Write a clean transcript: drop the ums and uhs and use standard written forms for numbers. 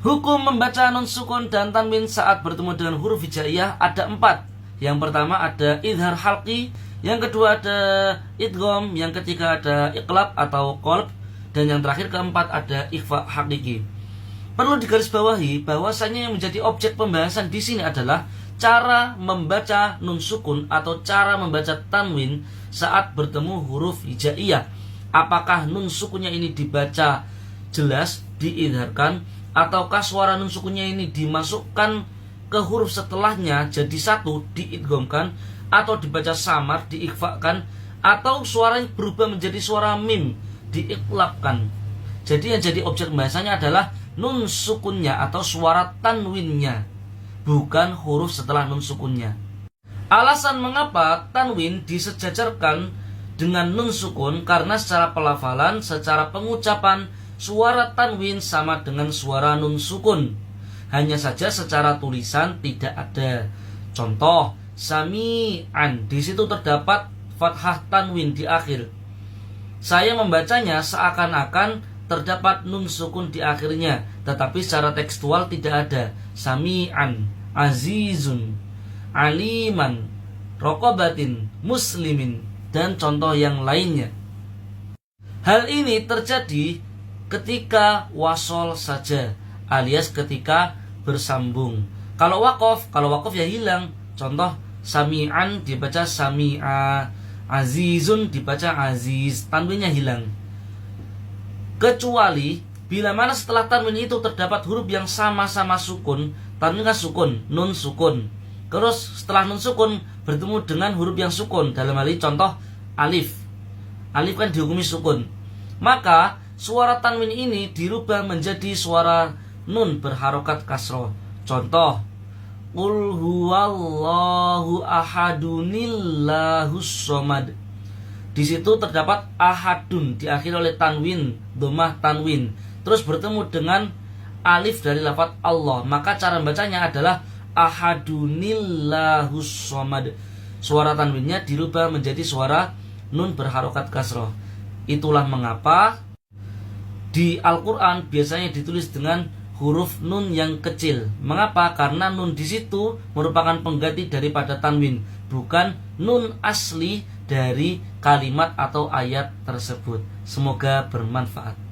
Hukum membaca nun sukun dan tanwin saat bertemu dengan huruf hijaiyah ada 4. Yang pertama ada idhar halqi, yang kedua ada idgham, yang ketiga ada iqlab atau qalb, dan yang terakhir keempat ada ikhfa hakiki. Perlu digarisbawahi bahwasanya yang menjadi objek pembahasan di sini adalah cara membaca nun sukun atau cara membaca tanwin saat bertemu huruf hijaiyah. Apakah nun sukunnya ini dibaca jelas, diidharkan, ataukah suara nun sukunnya ini dimasukkan ke huruf setelahnya jadi satu, diidghamkan, atau dibaca samar, diikhfakan, atau suaranya berubah menjadi suara mim, diiqlabkan. Jadi yang jadi objek pembahasannya adalah nun sukunnya atau suara tanwinnya, bukan huruf setelah nun sukunnya. Alasan mengapa tanwin disejajarkan dengan nun sukun karena secara pelafalan, secara pengucapan, suara tanwin sama dengan suara nun sukun. Hanya saja secara tulisan tidak ada. Contoh, sami'an, di situ terdapat fathah tanwin di akhir. Saya membacanya seakan-akan terdapat nun sukun di akhirnya, tetapi secara tekstual tidak ada. Sami'an, azizun, aliman, rokobatin, muslimin, dan contoh yang lainnya. Hal ini terjadi ketika wasol saja, alias ketika bersambung. Kalau wakof ya hilang. Contoh, sami'an dibaca sami'a, azizun dibaca aziz, tanwinnya hilang. Kecuali bila mana setelah tanwin itu terdapat huruf yang sama-sama sukun, tanwin kan sukun, nun sukun. Terus setelah nun sukun bertemu dengan huruf yang sukun, dalam hal ini contoh alif. Alif kan dihukumi sukun. Maka suara tanwin ini dirubah menjadi suara nun berharokat kasroh. Contoh, qul huwallahu ahadunillahus somad. Di situ terdapat ahadun diakhiri oleh tanwin, dhammah tanwin. Terus bertemu dengan alif dari lafaz Allah. Maka cara membacanya adalah ahadunillahus somad. Suara tanwinnya dirubah menjadi suara nun berharokat kasroh. Itulah mengapa di Al-Quran biasanya ditulis dengan huruf nun yang kecil. Mengapa? Karena nun di situ merupakan pengganti daripada tanwin, bukan nun asli dari kalimat atau ayat tersebut. Semoga bermanfaat.